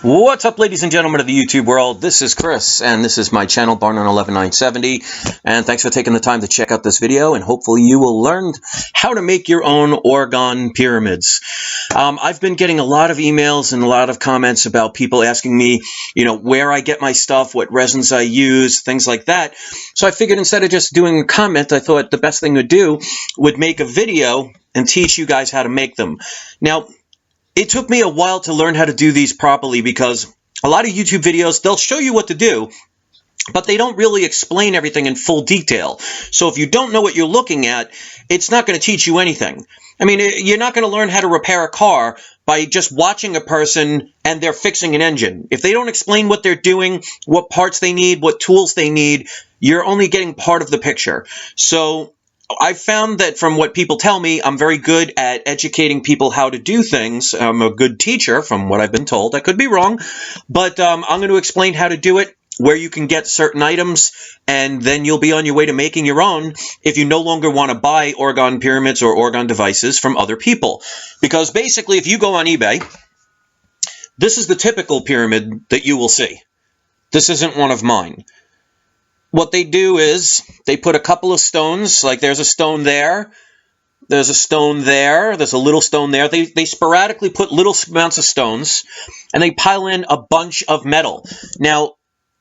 What's up, ladies and gentlemen of the YouTube world? This is Chris, and this is my channel, Barnon11970, and thanks for taking the time to check out this video, and hopefully you will learn how to make your own orgone pyramids. I've been getting a lot of emails and a lot of comments about people asking me, where I get my stuff, what resins I use, things like that. So I figured instead of just doing a comment, I thought the best thing to do would make a video and teach you guys how to make them. Now, it took me a while to learn how to do these properly because a lot of YouTube videos, they'll show you what to do, but they don't really explain everything in full detail. So if you don't know what you're looking at, it's not going to teach you anything. I mean, you're not going to learn how to repair a car by just watching a person and they're fixing an engine. If they don't explain what they're doing, what parts they need, what tools they need, you're only getting part of the picture. So I've found that from what people tell me, I'm very good at educating people how to do things. I'm a good teacher from what I've been told. I could be wrong, but I'm going to explain how to do it, where you can get certain items, and then you'll be on your way to making your own if you no longer want to buy orgone pyramids or orgone devices from other people. Because basically, if you go on eBay, this is the typical pyramid that you will see. This isn't one of mine. What they do is they put a couple of stones, like there's a stone there, there's a stone there, there's a little stone there. They sporadically put little amounts of stones, and they pile in a bunch of metal. Now,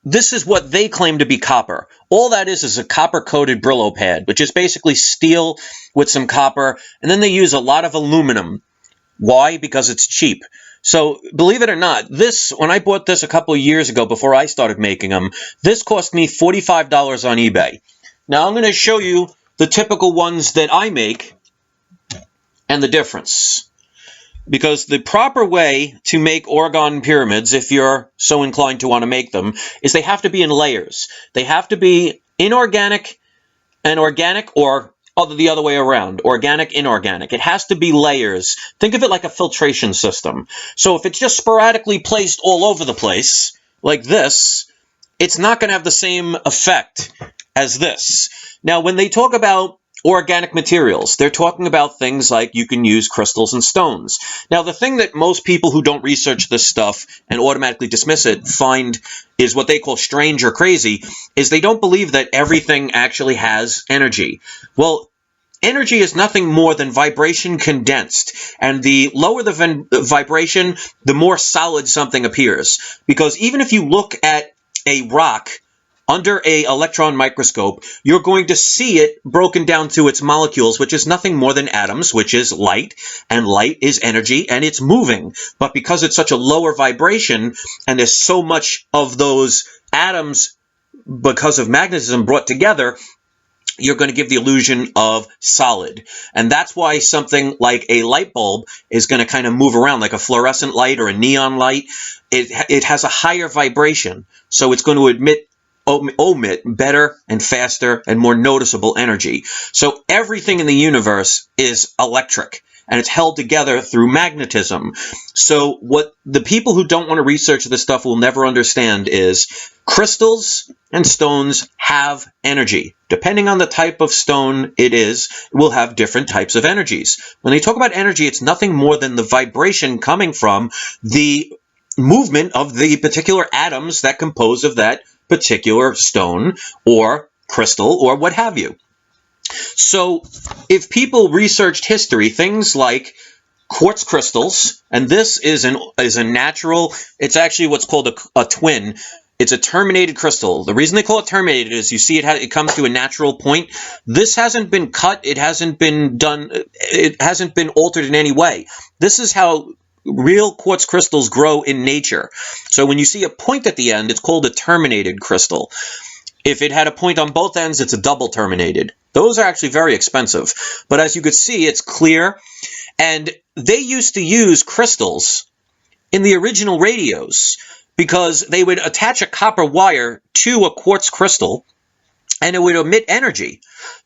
this is what they claim to be copper. All that is a copper-coated Brillo pad, which is basically steel with some copper, and then they use a lot of aluminum. Why? Because it's cheap. So, believe it or not, when I bought this a couple of years ago before I started making them, this cost me $45 on eBay. Now, I'm going to show you the typical ones that I make and the difference. Because the proper way to make orgone pyramids, if you're so inclined to want to make them, is they have to be in layers. They have to be inorganic and organic, or the other way around, organic, inorganic. It has to be layers. Think of it like a filtration system. So if it's just sporadically placed all over the place, like this, it's not going to have the same effect as this. Now, when they talk about organic materials, they're talking about things like you can use crystals and stones. Now, the thing that most people who don't research this stuff and automatically dismiss it find is what they call strange or crazy, is they don't believe that everything actually has energy. Well, energy is nothing more than vibration condensed, and the lower the vibration, the more solid something appears. Because even if you look at a rock under an electron microscope, you're going to see it broken down to its molecules, which is nothing more than atoms, which is light, and light is energy, and it's moving. But because it's such a lower vibration, and there's so much of those atoms because of magnetism brought together, you're going to give the illusion of solid. And that's why something like a light bulb is going to kind of move around like a fluorescent light or a neon light. It has a higher vibration, so it's going to omit better and faster and more noticeable energy. So everything in the universe is electric, and it's held together through magnetism. So what the people who don't want to research this stuff will never understand is crystals and stones have energy. Depending on the type of stone it is, it will have different types of energies. When they talk about energy, it's nothing more than the vibration coming from the movement of the particular atoms that compose of that particular stone or crystal or what have you. So if people researched history, things like quartz crystals, and this is a natural, it's actually what's called a twin. It's a terminated crystal. The reason they call it terminated is you see it comes to a natural point. This hasn't been cut. It hasn't been done. It hasn't been altered in any way. This is how real quartz crystals grow in nature. So when you see a point at the end, it's called a terminated crystal. If it had a point on both ends, it's a double terminated. Those are actually very expensive. But as you could see, it's clear. And they used to use crystals in the original radios because they would attach a copper wire to a quartz crystal and it would emit energy.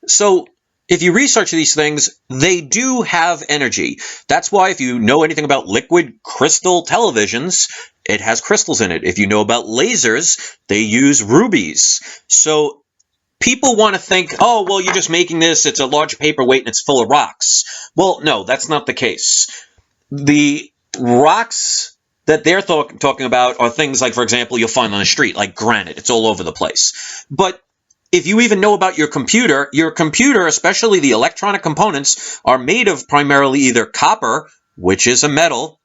So if you research these things, they do have energy. That's why if you know anything about liquid crystal televisions, it has crystals in it. If you know about lasers, they use rubies. So people want to think, oh, well, you're just making this, it's a large paperweight and it's full of rocks. Well, no, that's not the case. The rocks that they're talking about are things like, for example, you'll find on the street, like granite. It's all over the place. But if you even know about your computer, especially the electronic components, are made of primarily either copper, which is a metal,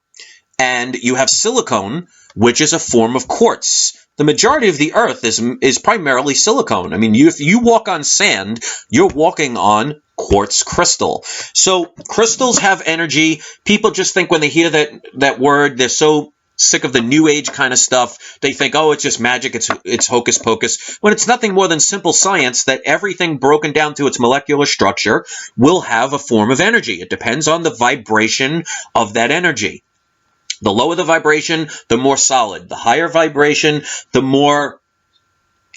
and you have silicone, which is a form of quartz. The majority of the earth is primarily silicone. I mean, if you walk on sand, you're walking on quartz crystal. So crystals have energy. People just think when they hear that word, they're so sick of the new age kind of stuff. They think, oh, it's just magic. It's hocus pocus. When it's nothing more than simple science that everything broken down to its molecular structure will have a form of energy. It depends on the vibration of that energy. The lower the vibration, the more solid. The higher vibration, the more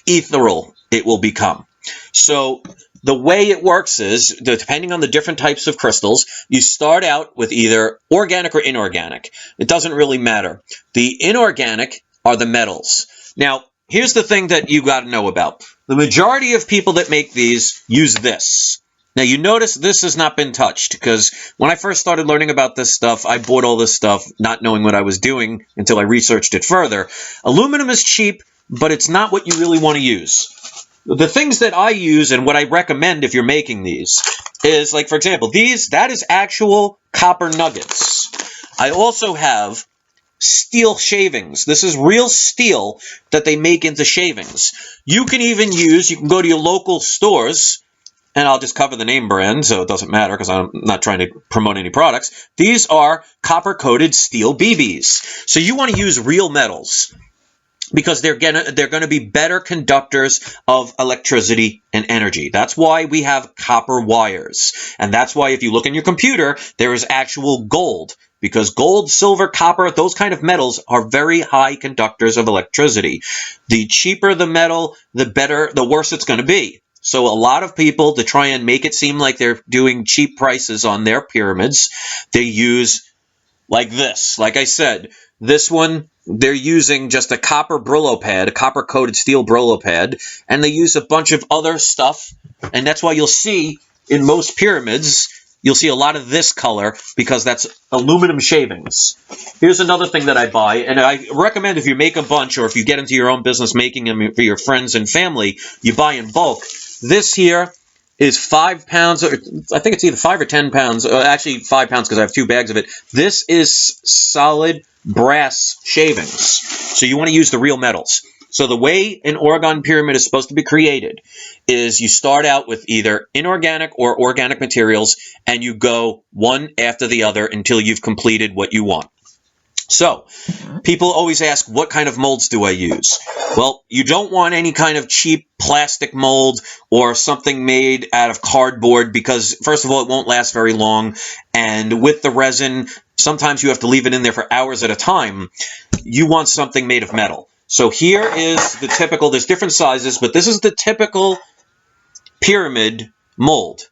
ethereal it will become. So the way it works is, depending on the different types of crystals, you start out with either organic or inorganic. It doesn't really matter. The inorganic are the metals. Now, here's the thing that you got to know about. The majority of people that make these use this. Now, you notice this has not been touched, because when I first started learning about this stuff, I bought all this stuff not knowing what I was doing until I researched it further. Aluminum is cheap, but it's not what you really want to use. The things that I use and what I recommend if you're making these is, like, for example, that is actual copper nuggets. I also have steel shavings. This is real steel that they make into shavings. You can go to your local stores, and I'll just cover the name brand, so it doesn't matter because I'm not trying to promote any products. These are copper-coated steel BBs. So you want to use real metals because they're going to be better conductors of electricity and energy. That's why we have copper wires. And that's why if you look in your computer, there is actual gold. Because gold, silver, copper, those kind of metals are very high conductors of electricity. The cheaper the metal, the worse it's going to be. So a lot of people, to try and make it seem like they're doing cheap prices on their pyramids, they use like this. Like I said, this one, they're using just a copper Brillo pad, a copper-coated steel Brillo pad, and they use a bunch of other stuff. And that's why you'll see in most pyramids, you'll see a lot of this color because that's aluminum shavings. Here's another thing that I buy, and I recommend if you make a bunch or if you get into your own business making them for your friends and family, you buy in bulk. This here is 5 pounds, or I think it's either 5 or 10 pounds, actually 5 pounds because I have 2 bags of it. This is solid brass shavings. So you want to use the real metals. So the way an orgone pyramid is supposed to be created is you start out with either inorganic or organic materials, and you go one after the other until you've completed what you want. So, people always ask, what kind of molds do I use? Well, you don't want any kind of cheap plastic mold or something made out of cardboard because, first of all, it won't last very long. And with the resin, sometimes you have to leave it in there for hours at a time. You want something made of metal. So here is the typical, there's different sizes, but this is the typical pyramid mold.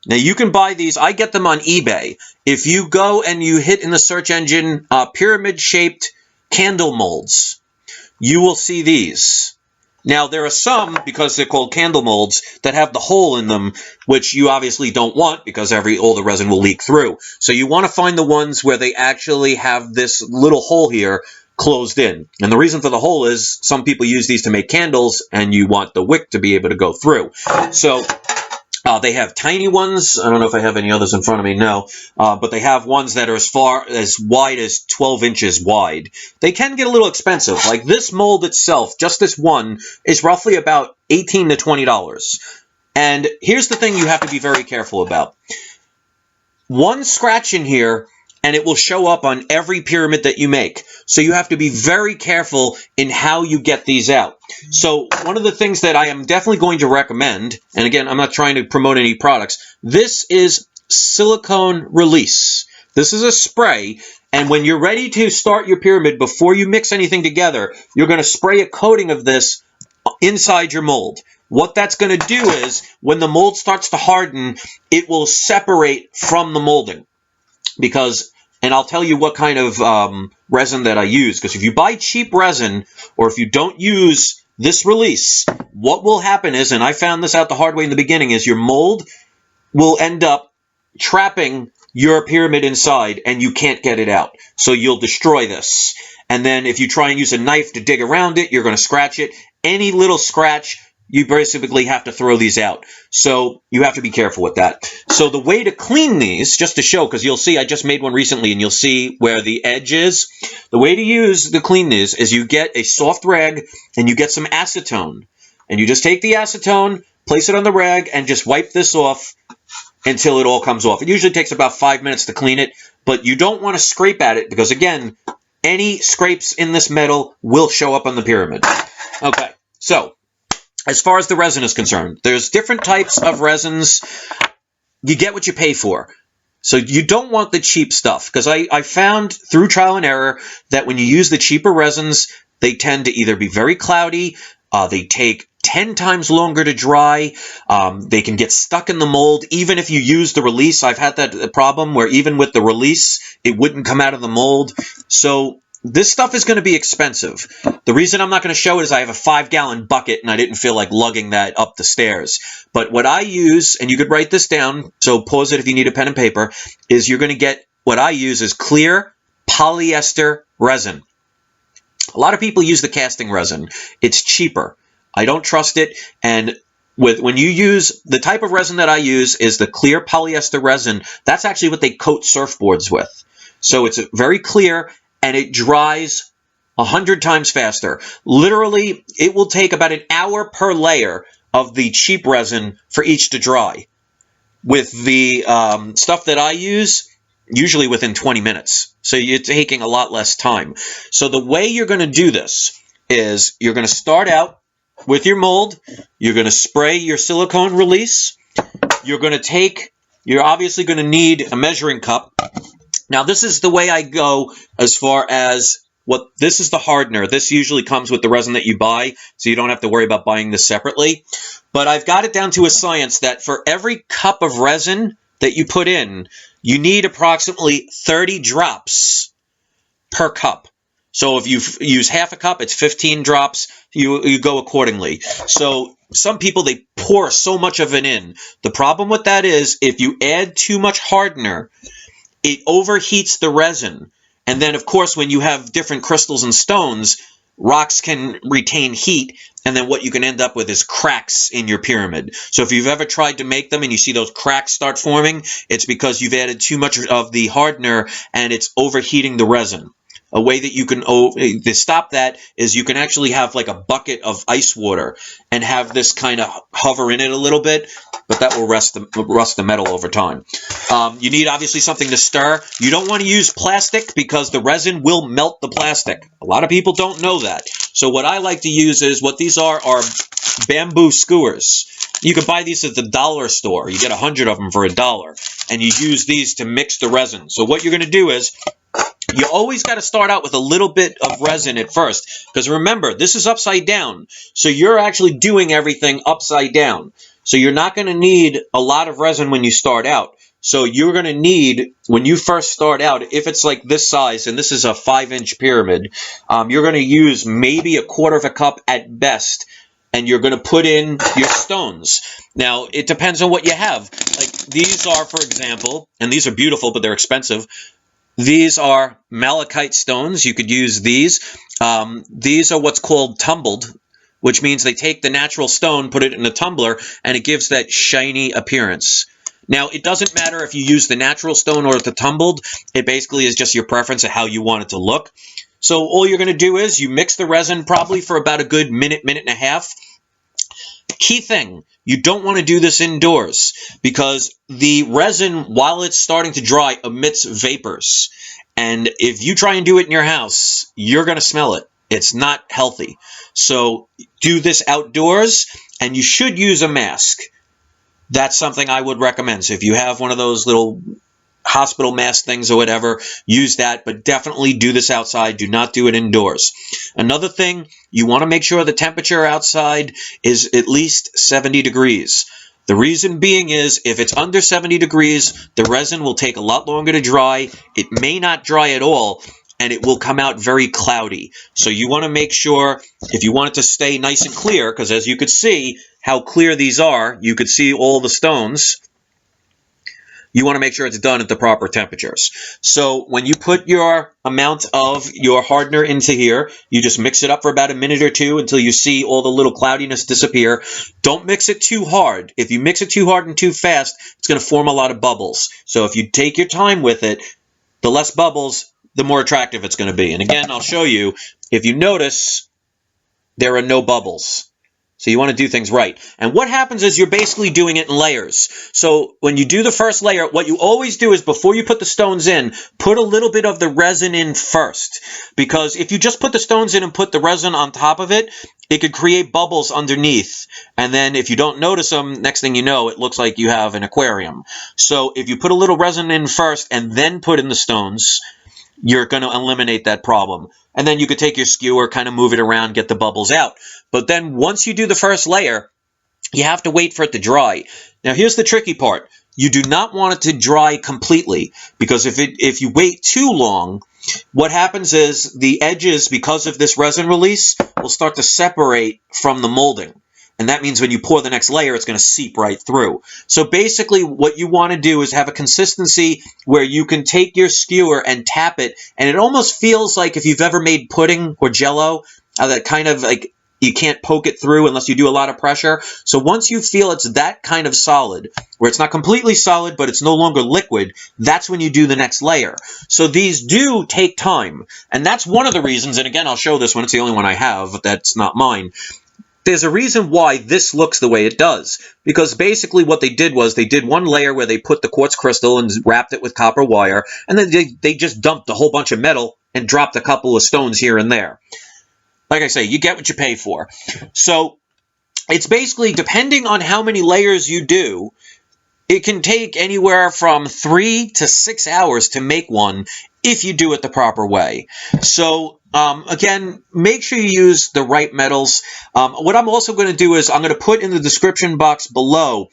Now, you can buy these. I get them on eBay. If you go and you hit in the search engine pyramid-shaped candle molds, you will see these. Now, there are some, because they're called candle molds, that have the hole in them, which you obviously don't want because all the resin will leak through. So you want to find the ones where they actually have this little hole here closed in. And the reason for the hole is some people use these to make candles, and you want the wick to be able to go through. So they have tiny ones. I don't know if I have any others in front of me. No. But they have ones that are as wide as 12 inches wide. They can get a little expensive. Like this mold itself, just this one, is roughly about $18 to $20. And here's the thing you have to be very careful about. One scratch in here, and it will show up on every pyramid that you make. So you have to be very careful in how you get these out. So one of the things that I am definitely going to recommend, and again, I'm not trying to promote any products, this is silicone release. This is a spray, and when you're ready to start your pyramid, before you mix anything together, you're going to spray a coating of this inside your mold. What that's going to do is, when the mold starts to harden, it will separate from the molding. Because, and I'll tell you what kind of resin that I use, because if you buy cheap resin, or if you don't use this release, what will happen is, and I found this out the hard way in the beginning, is your mold will end up trapping your pyramid inside, and you can't get it out. So you'll destroy this. And then if you try and use a knife to dig around it, you're going to scratch it. Any little scratch, you basically have to throw these out. So you have to be careful with that. So the way to clean these, just to show, because you'll see I just made one recently and you'll see where the edge is. The way to clean these is you get a soft rag and you get some acetone. And you just take the acetone, place it on the rag, and just wipe this off until it all comes off. It usually takes about 5 minutes to clean it, but you don't want to scrape at it because, again, any scrapes in this metal will show up on the pyramid. Okay, so as far as the resin is concerned, there's different types of resins. You get what you pay for. So you don't want the cheap stuff, because I found through trial and error that when you use the cheaper resins, they tend to either be very cloudy, they take 10 times longer to dry, they can get stuck in the mold. Even if you use the release, I've had that problem where even with the release, it wouldn't come out of the mold. So this stuff is going to be expensive. The reason I'm not going to show it is I have a 5-gallon bucket and I didn't feel like lugging that up the stairs. But what I use, and you could write this down, so pause it if you need a pen and paper, is you're going to get, what I use is clear polyester resin. A lot of people use the casting resin. It's cheaper. I don't trust it. And when you use the type of resin that I use is the clear polyester resin, that's actually what they coat surfboards with. So it's very clear and it dries 100 times faster. Literally, it will take about an hour per layer of the cheap resin for each to dry. With the stuff that I use, usually within 20 minutes. So you're taking a lot less time. So the way you're going to do this is you're going to start out with your mold. You're going to spray your silicone release. You're obviously going to need a measuring cup. Now, this is the way I go as far as this is the hardener. This usually comes with the resin that you buy, so you don't have to worry about buying this separately. But I've got it down to a science that for every cup of resin that you put in, you need approximately 30 drops per cup. So if you use half a cup, it's 15 drops. You go accordingly. So some people, they pour so much of it in. The problem with that is if you add too much hardener, it overheats the resin. And then, of course, when you have different crystals and stones, rocks can retain heat, and then what you can end up with is cracks in your pyramid. So if you've ever tried to make them and you see those cracks start forming, it's because you've added too much of the hardener and it's overheating the resin. A way that you can to stop that is you can actually have like a bucket of ice water and have this kind of hover in it a little bit, but that will rust the metal over time. You need obviously something to stir. You don't want to use plastic because the resin will melt the plastic. A lot of people don't know that. So what I like to use is, what these are bamboo skewers. You can buy these at the dollar store. You get 100 of them for $1, and you use these to mix the resin. So what you're going to do is, you always got to start out with a little bit of resin at first, because remember, this is upside down. So you're actually doing everything upside down. So you're not going to need a lot of resin when you start out. So you're going to need, when you first start out, if it's like this size, and this is a 5-inch pyramid, you're going to use maybe 1/4 cup at best, and you're going to put in your stones. Now, it depends on what you have. Like these are, for example, and these are beautiful, but they're expensive. These are malachite stones. You could use these. These are what's called tumbled, which means they take the natural stone, put it in a tumbler, and it gives that shiny appearance. Now, it doesn't matter if you use the natural stone or the tumbled. It basically is just your preference of how you want it to look. So all you're going to do is you mix the resin probably for about a good minute, minute and a half. Key thing, you don't want to do this indoors because the resin, while it's starting to dry, emits vapors. And if you try and do it in your house, you're going to smell it. It's not healthy. So do this outdoors, and you should use a mask. That's something I would recommend. So if you have one of those little hospital mask things or whatever, use that, but definitely do this outside. Do not do it indoors. Another thing, you want to make sure the temperature outside is at least 70 degrees. The reason being is if it's under 70 degrees, the resin will take a lot longer to dry. It may not dry at all, and it will come out very cloudy. So you want to make sure, if you want it to stay nice and clear, because as you could see how clear these are, you could see all the stones. you want to make sure it's done at the proper temperatures. So when you put your amount of your hardener into here, you just mix it up for about a minute or two until you see all the little cloudiness disappear. Don't mix it too hard. If you mix it too hard and too fast, it's going to form a lot of bubbles. So if you take your time with it, the less bubbles, the more attractive it's going to be. And again, I'll show you, if you notice, there are no bubbles. So you want to do things right. And what happens is you're basically doing it in layers. So when you do the first layer, what you always do is before you put the stones in, put a little bit of the resin in first. Because if you just put the stones in and put the resin on top of it, it could create bubbles underneath. And then if you don't notice them, next thing you know, it looks like you have an aquarium. So if you put a little resin in first and then put in the stones, you're going to eliminate that problem. And then you could take your skewer, kind of move it around, get the bubbles out. But then once you do the first layer, you have to wait for it to dry. Now here's the tricky part. You do not want it to dry completely, because if you wait too long, what happens is the edges, because of this resin release, will start to separate from the molding. And that means when you pour the next layer, it's going to seep right through. So basically what you want to do is have a consistency where you can take your skewer and tap it, and it almost feels like if you've ever made pudding or jello, that kind of like you can't poke it through unless you do a lot of pressure. So once you feel it's that kind of solid, where it's not completely solid, but it's no longer liquid, that's when you do the next layer. So these do take time. And that's one of the reasons, and again, I'll show this one. It's the only one I have. That's not mine. There's a reason why this looks the way it does. Because basically what they did was they did one layer where they put the quartz crystal and wrapped it with copper wire, and then they just dumped a whole bunch of metal and dropped a couple of stones here and there. Like I say, you get what you pay for. So it's basically, depending on how many layers you do, it can take anywhere from 3 to 6 hours to make one if you do it the proper way. So again, make sure you use the right metals. What I'm also going to do is I'm going to put in the description box below,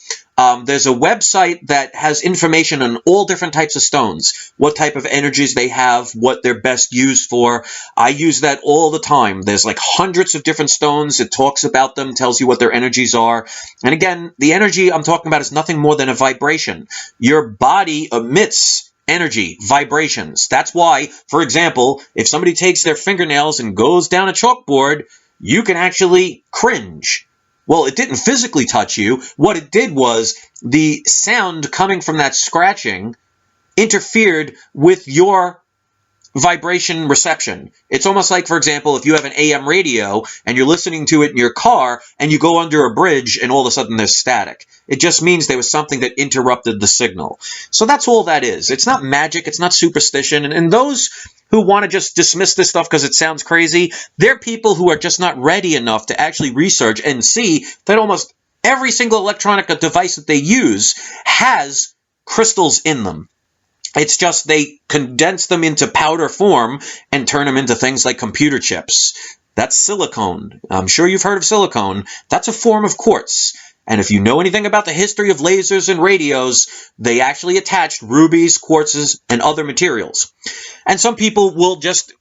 there's a website that has information on all different types of stones, what type of energies they have, what they're best used for. I use that all the time. There's like hundreds of different stones. It talks about them, tells you what their energies are. And again, the energy I'm talking about is nothing more than a vibration. Your body emits energy, vibrations. That's why, for example, if somebody takes their fingernails and goes down a chalkboard, you can actually cringe. Well, it didn't physically touch you. What it did was the sound coming from that scratching interfered with your vibration reception. It's almost like, for example, if you have an AM radio and you're listening to it in your car and you go under a bridge and all of a sudden there's static. It just means there was something that interrupted the signal. So that's all that is. It's not magic. It's not superstition. And those who want to just dismiss this stuff because it sounds crazy, they're people who are just not ready enough to actually research and see that almost every single electronic device that they use has crystals in them. It's just they condense them into powder form and turn them into things like computer chips. That's silicone. I'm sure you've heard of silicone. That's a form of quartz. And if you know anything about the history of lasers and radios, they actually attached rubies, quartzes, and other materials. And some people will just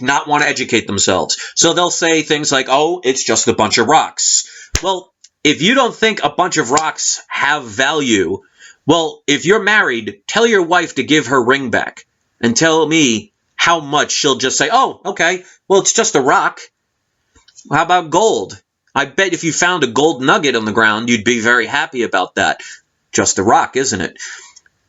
not want to educate themselves. So they'll say things like, oh, it's just a bunch of rocks. Well, if you don't think a bunch of rocks have value, well, if you're married, tell your wife to give her ring back and tell me how much she'll just say, oh, okay, well, it's just a rock. How about gold? I bet if you found a gold nugget on the ground, you'd be very happy about that. Just a rock, isn't it?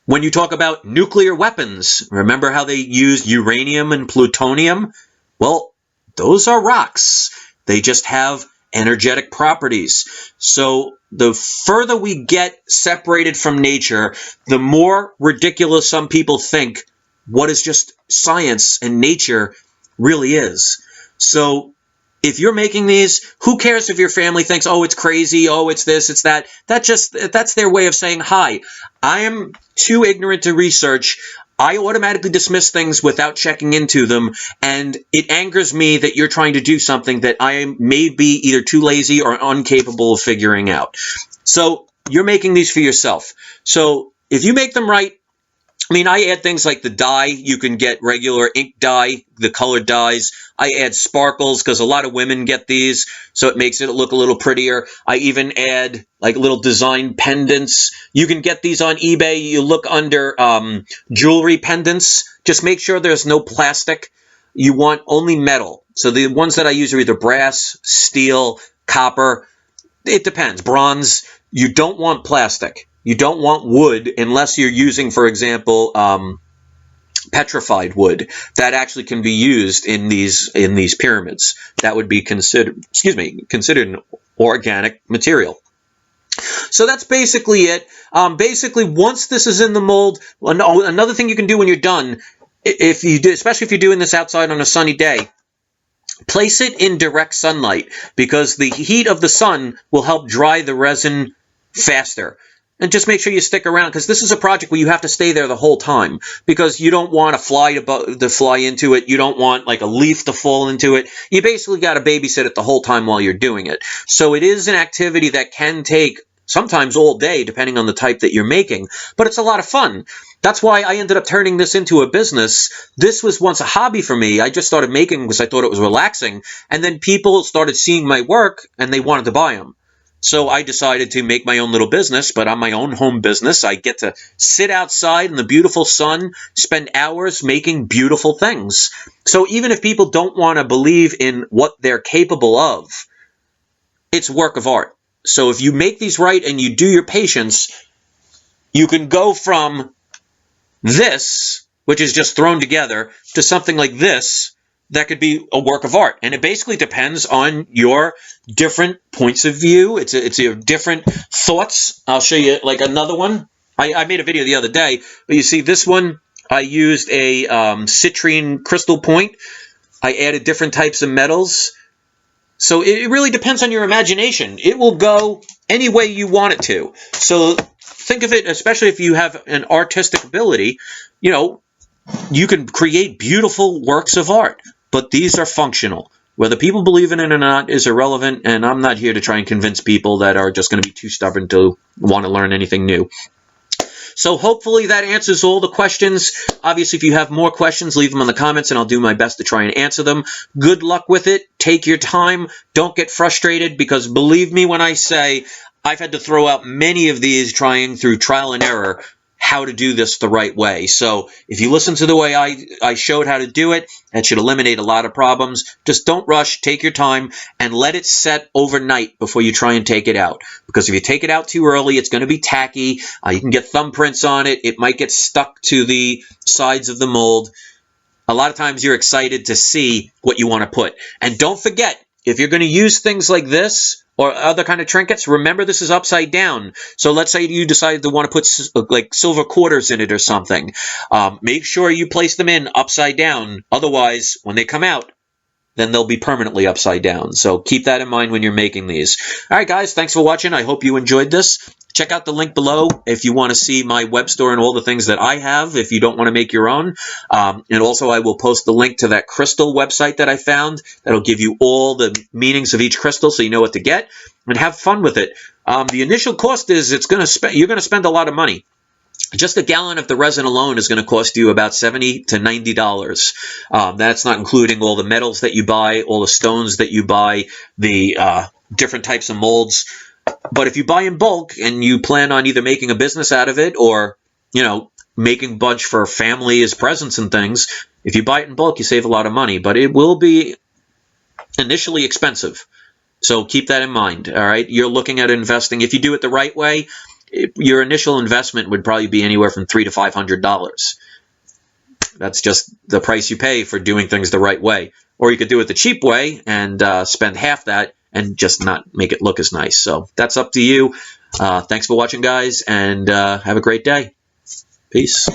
When you talk about nuclear weapons, remember how they used uranium and plutonium? Well, those are rocks. They just have energetic properties. So the further we get separated from nature, the more ridiculous some people think what is just science and nature really is. So if you're making these, who cares if your family thinks, oh, it's crazy, oh, it's this, it's that. That's their way of saying, hi, I am too ignorant to research. I automatically dismiss things without checking into them, and it angers me that you're trying to do something that I may be either too lazy or incapable of figuring out. So you're making these for yourself. So if you make them right, I mean, I add things like the dye. You can get regular ink dye, the colored dyes. I add sparkles because a lot of women get these, so it makes it look a little prettier. I even add like little design pendants. You can get these on eBay. You look under jewelry pendants. Just make sure there's no plastic. You want only metal. So the ones that I use are either brass, steel, copper. It depends. Bronze. You don't want plastic. You don't want wood unless you're using, for example, petrified wood that actually can be used in these pyramids. That would be considered an organic material. So that's basically it. Basically, once this is in the mold, another thing you can do when you're done, if you do, especially if you're doing this outside on a sunny day, place it in direct sunlight because the heat of the sun will help dry the resin faster. And just make sure you stick around because this is a project where you have to stay there the whole time because you don't want a fly to fly into it. You don't want like a leaf to fall into it. You basically got to babysit it the whole time while you're doing it. So it is an activity that can take sometimes all day depending on the type that you're making, but it's a lot of fun. That's why I ended up turning this into a business. This was once a hobby for me. I just started making because I thought it was relaxing. And then people started seeing my work and they wanted to buy them. So I decided to make my own little business, but I'm my own home business. I get to sit outside in the beautiful sun, spend hours making beautiful things. So even if people don't want to believe in what they're capable of, it's work of art. So if you make these right and you do your patience, you can go from this, which is just thrown together, to something like this, that could be a work of art. And it basically depends on your different points of view. It's your different thoughts. I'll show you like another one. I made a video the other day, but you see this one, I used a citrine crystal point. I added different types of metals. So it really depends on your imagination. It will go any way you want it to. So think of it, especially if you have an artistic ability, you know, you can create beautiful works of art. But these are functional. Whether people believe in it or not is irrelevant, and I'm not here to try and convince people that are just going to be too stubborn to want to learn anything new. So hopefully that answers all the questions. Obviously, if you have more questions, leave them in the comments, and I'll do my best to try and answer them. Good luck with it. Take your time. Don't get frustrated, because believe me when I say I've had to throw out many of these trying through trial and error how to do this the right way. So if you listen to the way I showed how to do it, that should eliminate a lot of problems. Just don't rush, take your time, and let it set overnight before you try and take it out. Because if you take it out too early, it's going to be tacky. You can get thumbprints on it. It might get stuck to the sides of the mold. A lot of times you're excited to see what you want to put. And don't forget, if you're going to use things like this, or other kind of trinkets, remember this is upside down. So let's say you decide to want to put like silver quarters in it or something. Make sure you place them in upside down. Otherwise, when they come out, then they'll be permanently upside down. So keep that in mind when you're making these. All right, guys, thanks for watching. I hope you enjoyed this. Check out the link below if you want to see my web store and all the things that I have if you don't want to make your own. And also I will post the link to that crystal website that I found. That'll give you all the meanings of each crystal so you know what to get. And have fun with it. The initial cost is you're going to spend a lot of money. Just a gallon of the resin alone is going to cost you about $70 to $90. That's not including all the metals that you buy, all the stones that you buy, the different types of molds. But if you buy in bulk and you plan on either making a business out of it or, you know, making a bunch for family as presents and things, if you buy it in bulk, you save a lot of money. But it will be initially expensive. So keep that in mind, all right? You're looking at investing. If you do it the right way, your initial investment would probably be anywhere from $300 to $500. That's just the price you pay for doing things the right way. Or you could do it the cheap way and spend half that and just not make it look as nice. So that's up to you. Thanks for watching, guys, and have a great day. Peace.